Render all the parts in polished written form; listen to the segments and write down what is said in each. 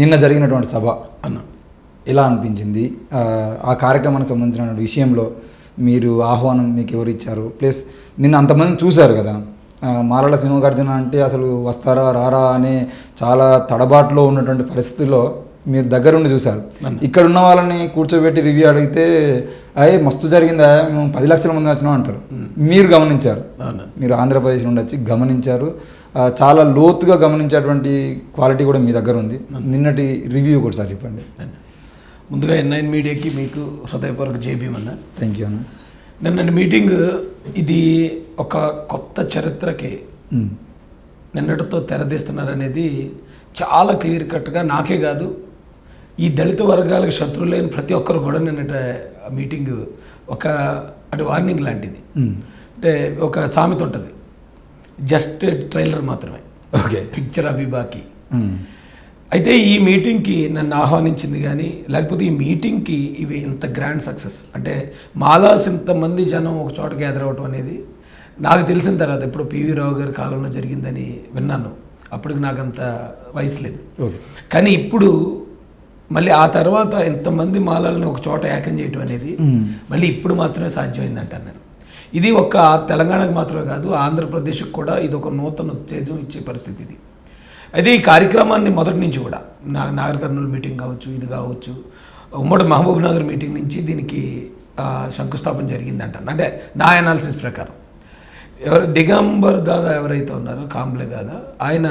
నిన్న జరిగినటువంటి సభ అన్న ఎలా అనిపించింది? ఆ కార్యక్రమానికి సంబంధించిన విషయంలో మీరు ఆహ్వానం మీకు ఎవరు ఇచ్చారు? ప్లస్ నిన్న అంతమంది చూశారు కదా, మాలల సింహార్జున అంటే అసలు వస్తారా రారా అనే చాలా తడబాటులో ఉన్నటువంటి పరిస్థితుల్లో మీరు దగ్గరుండి చూశారు. ఇక్కడ ఉన్న వాళ్ళని కూర్చోబెట్టి రివ్యూ అడిగితే అయ్యే మస్తు జరిగిందా, మేము 10 లక్షల మంది వచ్చినాం అంటారు. మీరు గమనించారు, మీరు ఆంధ్రప్రదేశ్ నుండి వచ్చి గమనించారు, చాలా లోతుగా గమనించేటువంటి క్వాలిటీ కూడా మీ దగ్గర ఉంది. నిన్నటి రివ్యూ కూడా సార్ చెప్పండి. ముందుగా N9 మీడియాకి మీకు హృదయపూర్వక జేబీఎం అన్న. థ్యాంక్ యూ అన్న. నిన్నటి మీటింగ్ ఇది ఒక కొత్త చరిత్రకి నిన్నటితో తెరదీస్తున్నారనేది చాలా క్లియర్ కట్గా నాకే కాదు, ఈ దళిత వర్గాలకు శత్రువులైన ప్రతి ఒక్కరు కూడా నిన్నటి మీటింగ్ ఒక అటు వార్నింగ్ లాంటిది. అంటే ఒక సామెత ఉంటుంది, జస్ట్ ట్రైలర్ మాత్రమే, ఓకే, పిక్చర్ అభిబాకి. అయితే ఈ మీటింగ్కి నన్ను ఆహ్వానించింది కానీ, లేకపోతే ఈ మీటింగ్కి ఇవి ఇంత గ్రాండ్ సక్సెస్ అంటే మాలాస్ ఇంతమంది జనం ఒక చోట గ్యాదర్ అవ్వటం అనేది నాకు తెలిసిన తర్వాత ఇప్పుడు పివి రావు గారి కాలంలో జరిగిందని విన్నాను. అప్పటికి నాకు అంత వయసు లేదు. కానీ ఇప్పుడు మళ్ళీ ఆ తర్వాత ఇంతమంది మాలల్ని ఒక చోట ఏకం చేయటం అనేది మళ్ళీ ఇప్పుడు మాత్రమే సాధ్యమైందంటాను నేను. ఇది ఒక తెలంగాణకు మాత్రమే కాదు, ఆంధ్రప్రదేశ్కి కూడా ఇది ఒక నూతన ఉత్తేజం ఇచ్చే పరిస్థితి ఇది. అయితే ఈ కార్యక్రమాన్ని మొదటి నుంచి కూడా నాగర్ కర్నూలు మీటింగ్ కావచ్చు, ఇది కావచ్చు, ఉమ్మడి మహబూబ్ నగర్ మీటింగ్ నుంచి దీనికి శంకుస్థాపన జరిగిందంటాను. అంటే నా అనాలిసిస్ ప్రకారం దిగంబర్ దాదా ఎవరైతే ఉన్నారో, కాంబ్లే దాదా, ఆయన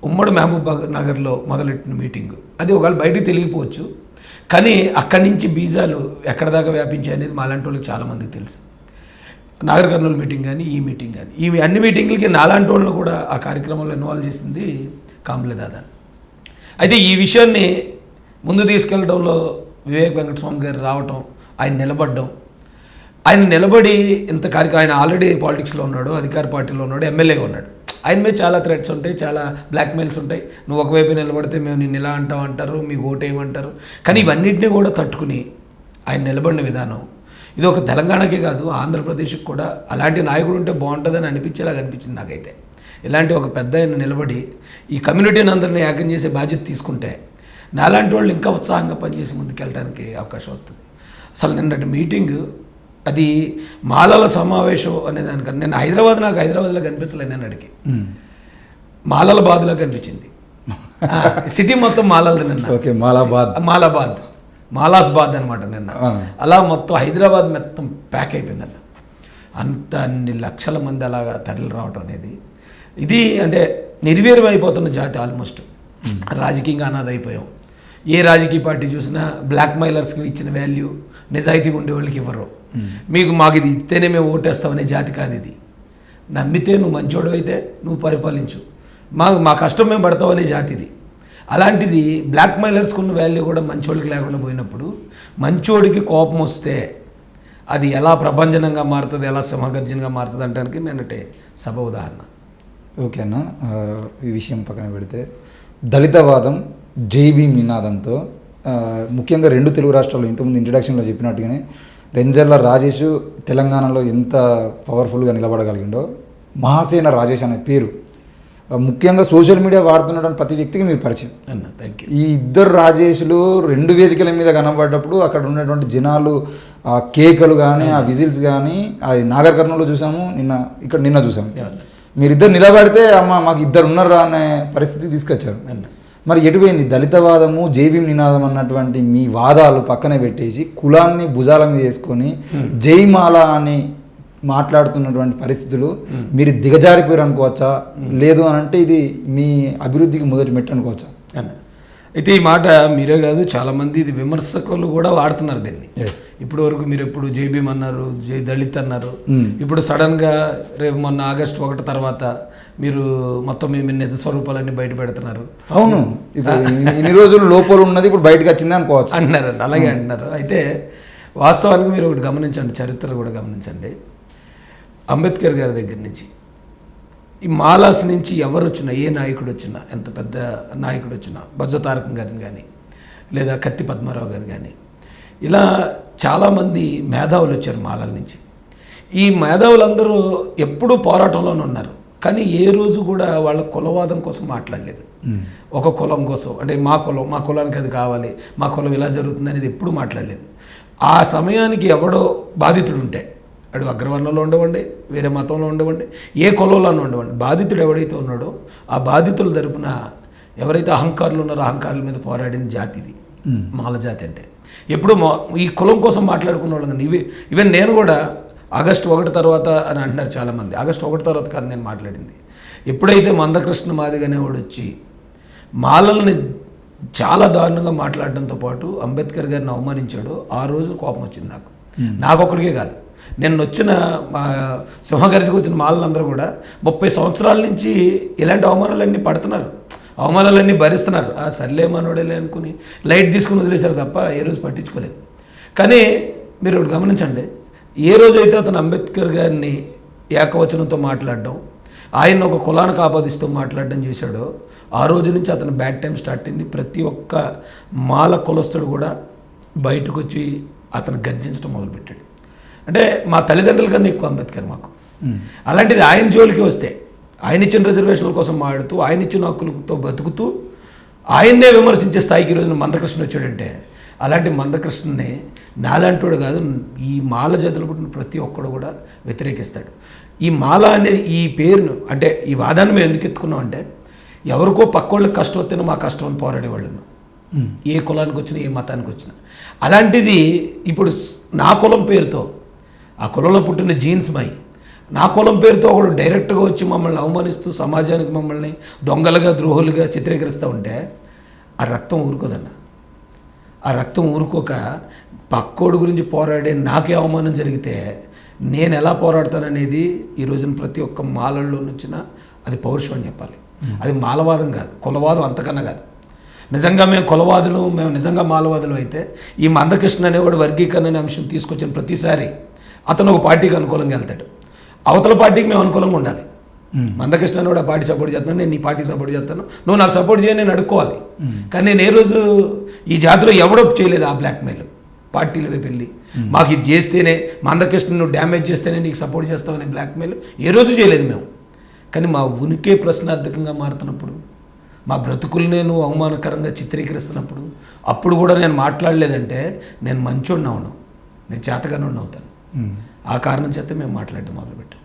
ఉమ్మడి మహబూబ్ నగర్లో మొదలెట్టిన మీటింగు అది ఒకవేళ బయటికి తెలియకపోవచ్చు, కానీ అక్కడి నుంచి బీజాలు ఎక్కడ దాకా వ్యాపించాయి అనేది మాలాంటి వాళ్ళకి చాలామందికి తెలుసు. నాగర్ కర్నూలు మీటింగ్ కానీ, ఈ మీటింగ్ కానీ, ఈ అన్ని మీటింగ్లకి నాలాంటి వాళ్ళని కూడా ఆ కార్యక్రమంలో ఇన్వాల్వ్ చేసింది కాంబ్లే దాదా. అయితే ఈ విషయాన్ని ముందు తీసుకెళ్ళడంలో వివేక్ వెంకటస్వామి గారు రావటం, ఆయన నిలబడడం, ఆయన నిలబడి ఇంత కార్యక్రమం, ఆయన ఆల్రెడీ పాలిటిక్స్లో ఉన్నాడు, అధికార పార్టీలో ఉన్నాడు, ఎమ్మెల్యేగా ఉన్నాడు. ఆయన మీద చాలా థ్రెట్స్ ఉంటాయి, చాలా బ్లాక్మెయిల్స్ ఉంటాయి. నువ్వు ఒకవైపు నిలబడితే మేము నిన్ను ఇలా అంటావు అంటారు, మీకు ఓటేయమంటారు. కానీ ఇవన్నింటినీ కూడా తట్టుకుని ఆయన నిలబడిన విధానం ఇది ఒక తెలంగాణకే కాదు, ఆంధ్రప్రదేశ్కి కూడా అలాంటి నాయకుడు ఉంటే బాగుంటుందని అనిపించేలాగా అనిపించింది నాకైతే. ఇలాంటి ఒక పెద్ద ఆయన నిలబడి ఈ కమ్యూనిటీని అందరినీ ఏకం చేసే బాధ్యత తీసుకుంటే నాలాంటి వాళ్ళు ఇంకా ఉత్సాహంగా పనిచేసి ముందుకెళ్ళడానికి అవకాశం వస్తుంది. అసలు నిన్నటి మీటింగ్ అది మాలల సమావేశం అనే దానికన్నా నేను నాకు హైదరాబాద్లో కనిపించలేదు, నిన్నటికి మాలల బాద్లో కనిపించింది. సిటీ మొత్తం మాలలది నిన్న. ఓకే, మాలాబాద్ మాలాస్బాద్ అనమాట నిన్న. అలా మొత్తం హైదరాబాద్ మొత్తం ప్యాక్ అయిపోయిందన్న. అన్ని లక్షల మంది అలాగా తరలి రావటం అనేది ఇది అంటే నిర్వీర్యం అయిపోతున్న జాతి. ఆల్మోస్ట్ రాజకీయంగా అనాథ అయిపోయాం. ఏ రాజకీయ పార్టీ చూసినా బ్లాక్ మైలర్స్కి ఇచ్చిన వాల్యూ నిజాయితీగా ఉండే వాళ్ళకి ఇవ్వరు. మాకు ఇది ఇస్తేనే మేము ఓటేస్తామనే జాతి కాదు ఇది. నమ్మితే నువ్వు మంచోడు అయితే నువ్వు పరిపాలించు, మా కష్టం మేము పడతామనే జాతి ఇది. అలాంటిది బ్లాక్ మైలర్స్కి ఉన్న వాల్యూ కూడా మంచోడికి లేకుండా పోయినప్పుడు మంచోడికి కోపం వస్తే అది ఎలా ప్రభంజనంగా మారుతుంది, ఎలా సింహగర్జనగా మారుతుంది అంటానికి నేనంటే సభ ఉదాహరణ. ఓకే అన్న, ఈ విషయం పక్కన పెడితే దళితవాదం జైభీం నినాదంతో ముఖ్యంగా 2 తెలుగు రాష్ట్రాల్లో ఇంతకుముందు ఇంట్రడక్షన్లో చెప్పినట్టుగానే రెంజర్ల రాజేష్ తెలంగాణలో ఎంత పవర్ఫుల్గా నిలబడగలిగిండో, మహాసేన రాజేష్ అనే పేరు ముఖ్యంగా సోషల్ మీడియా వాడుతున్నటువంటి ప్రతి వ్యక్తికి మీరు పరిచయం. Thank you. ఈ ఇద్దరు రాజేష్లు 2 వేదికల మీద కనబడ్డప్పుడు అక్కడ ఉన్నటువంటి జనాలు ఆ కేకలు కానీ, ఆ విజిల్స్ కానీ, అది నాగర్ కర్నూలులో చూసాము, నిన్న చూసాము. మీరిద్దరు నిలబడితే అమ్మ మాకు 2 ఉన్నారా అనే పరిస్థితి తీసుకొచ్చారు. మరి ఎటుపోయింది దళితవాదము, జైభీం నినాదం అన్నటువంటి మీ వాదాలు పక్కన పెట్టేసి కులాన్ని భుజాల మీద వేసుకొని జైమాల అని మాట్లాడుతున్నటువంటి పరిస్థితులు మీరు దిగజారిపోయారు అనుకోవచ్చా? లేదు అని అంటే ఇది మీ అభివృద్ధికి మొదటి మెట్టు అనుకోవచ్చా? అయితే ఈ మాట మీరే కాదు, చాలామంది ఇది విమర్శకులు కూడా వాడుతున్నారు దీన్ని. ఇప్పుడు వరకు మీరు ఎప్పుడు జైభీం అన్నారు, జై దళిత్ అన్నారు, ఇప్పుడు సడన్గా రేపు మొన్న ఆగస్టు 1 తర్వాత మీరు మొత్తం మీ నిజ స్వరూపాలన్నీ బయట పెడుతున్నారు. అవును, ఇన్ని రోజులు లోపల ఉన్నది ఇప్పుడు బయటకు వచ్చింది అనుకోవచ్చు అన్నారండి. అలాగే అంటున్నారు. అయితే వాస్తవానికి మీరు ఒకటి గమనించండి, చరిత్ర కూడా గమనించండి. అంబేద్కర్ గారి దగ్గర నుంచి ఈ మాలాస్ నుంచి ఎవరు వచ్చినా, ఏ నాయకుడు వచ్చినా, ఎంత పెద్ద నాయకుడు వచ్చినా, బొజ్జ తారకం గారిని కానీ లేదా కత్తి పద్మారావు గారు కానీ, ఇలా చాలామంది మేధావులు వచ్చారు మాలల నుంచి. ఈ మేధావులందరూ ఎప్పుడూ పోరాటంలోనే ఉన్నారు. కానీ ఏ రోజు కూడా వాళ్ళ కులవాదం కోసం మాట్లాడలేదు. ఒక కులం కోసం, అంటే మా కులానికి అది కావాలి, మా కులం ఇలా జరుగుతుంది అనేది ఎప్పుడూ మాట్లాడలేదు. ఆ సమయానికి ఎవడో బాధితుడు ఉంటే, అడు అగ్రవర్ణంలో ఉండవండి, వేరే మతంలో ఉండవండి, ఏ కులంలో ఉండవండి, బాధితుడు ఎవడైతే ఉన్నాడో ఆ బాధితుల తరపున ఎవరైతే అహంకారులు ఉన్నారో అహంకారుల మీద పోరాడిన జాతి ఇది మాల జాతి. అంటే ఎప్పుడు ఈ కులం కోసం మాట్లాడుకున్న వాళ్ళని ఈవెన్ నేను కూడా ఆగస్టు 1 తర్వాత అని అంటున్నారు చాలామంది. ఆగస్టు 1 తర్వాత కాదు నేను మాట్లాడింది. ఎప్పుడైతే మందకృష్ణ మాదిగ అనేవాడు వచ్చి మాలల్ని చాలా దారుణంగా మాట్లాడడంతో పాటు అంబేద్కర్ గారిని అవమానించాడో ఆ రోజు కోపం వచ్చింది నాకు ఒక్కడికే కాదు. నేను వచ్చిన సింహగర్జకు వచ్చిన మాలలందరూ కూడా 30 సంవత్సరాల నుంచి ఇలాంటి అవమానాలన్నీ పడుతున్నారు, అవమానాలన్నీ భరిస్తున్నారు. సర్లే మనోడేలే అనుకుని లైట్ తీసుకుని వదిలేశారు తప్ప ఏ రోజు పట్టించుకోలేదు. కానీ మీరు ఒకటి గమనించండి, ఏ రోజైతే అతను అంబేద్కర్ గారిని ఏకవచనంతో మాట్లాడడం, ఆయన ఒక కులానికి ఆపాదిస్తూ మాట్లాడడం చేశాడో ఆ రోజు నుంచి అతను బ్యాడ్ టైం స్టార్ట్ అయింది. ప్రతి ఒక్క మాల కులస్తుడు కూడా బయటకు వచ్చి అతను గర్జించడం మొదలుపెట్టాడు. అంటే మా తల్లిదండ్రుల కన్నా ఎక్కువ అంబేద్కర్ మాకు. అలాంటిది ఆయన జోలికి వస్తే ఆయన ఇచ్చిన రిజర్వేషన్ల కోసం మాడుతూ, ఆయన ఇచ్చిన హక్కులతో బతుకుతూ ఆయన్నే విమర్శించే స్థాయికి ఈ రోజున మందకృష్ణ వచ్చాడంటే, అలాంటి మందకృష్ణని నాలాంటోడు కాదు, ఈ మాల జాతులు పుట్టిన ప్రతి ఒక్కడు కూడా వ్యతిరేకిస్తాడు. ఈ మాల అనే ఈ పేరును, అంటే ఈ వాదాన్ని మేము ఎందుకు ఎత్తుకున్నాం అంటే, ఎవరికో పక్కోళ్ళకి కష్టం వస్తేనే మా కష్టం అని పోరాడేవాళ్ళను, ఏ కులానికి వచ్చినా ఏ మతానికి వచ్చినా. అలాంటిది ఇప్పుడు నా కులం పేరుతో, ఆ కులంలో పుట్టిన జీన్స్ మై, నా కులం పేరుతో ఒకడు డైరెక్ట్గా వచ్చి మమ్మల్ని అవమానిస్తూ సమాజానికి మమ్మల్ని దొంగలుగా ద్రోహులుగా చిత్రీకరిస్తూ ఉంటే ఆ రక్తం ఊరుకోదన్న. ఆ రక్తం ఊరుకోక పక్కోడు గురించి పోరాడే నాకే అవమానం జరిగితే నేను ఎలా పోరాడతాననేది ఈ రోజున ప్రతి ఒక్క మాలల్లో వచ్చినా అది పౌరుషం అని చెప్పాలి. అది మాలవాదం కాదు, కులవాదం అంతకన్నా కాదు. నిజంగా మేము కులవాదులు, మేము నిజంగా మాలవాదులు అయితే ఈ మందకృష్ణ అనేవాడు వర్గీకరణ అనే అంశం తీసుకొచ్చిన ప్రతిసారి అతను ఒక పార్టీకి అనుకూలంగా వెళ్తాడు, అవతల పార్టీకి మేము అనుకూలంగా ఉండాలి. మందకృష్ణ అనేవాడు ఆ పార్టీ సపోర్ట్ చేస్తాను, నేను నీ పార్టీ సపోర్ట్ చేస్తాను, నువ్వు నాకు సపోర్ట్ చేయని నేను అడుక్కోవాలి. కానీ నేను ఏ రోజు ఈ జాతిలో ఎవడో చేయలేదు ఆ బ్లాక్మెయిల్. పార్టీలు వైపు వెళ్ళి మాకు ఇది చేస్తేనే, మందకృష్ణ నువ్వు డ్యామేజ్ చేస్తేనే నీకు సపోర్ట్ చేస్తామని బ్లాక్మెయిల్ ఏ రోజు చేయలేదు మేము. కానీ మా ఉనికే ప్రశ్నార్థకంగా మారుతున్నప్పుడు, మా బ్రతుకుల్నే నువ్వు అవమానకరంగా చిత్రీకరిస్తున్నప్పుడు, అప్పుడు కూడా నేను మాట్లాడలేదంటే నేను మంచోడిని అవును, నేను చేతగానోడిని అవుతాను. ఆ కారణం చేత మేము మాట్లాడడం మొదలుపెట్టాం.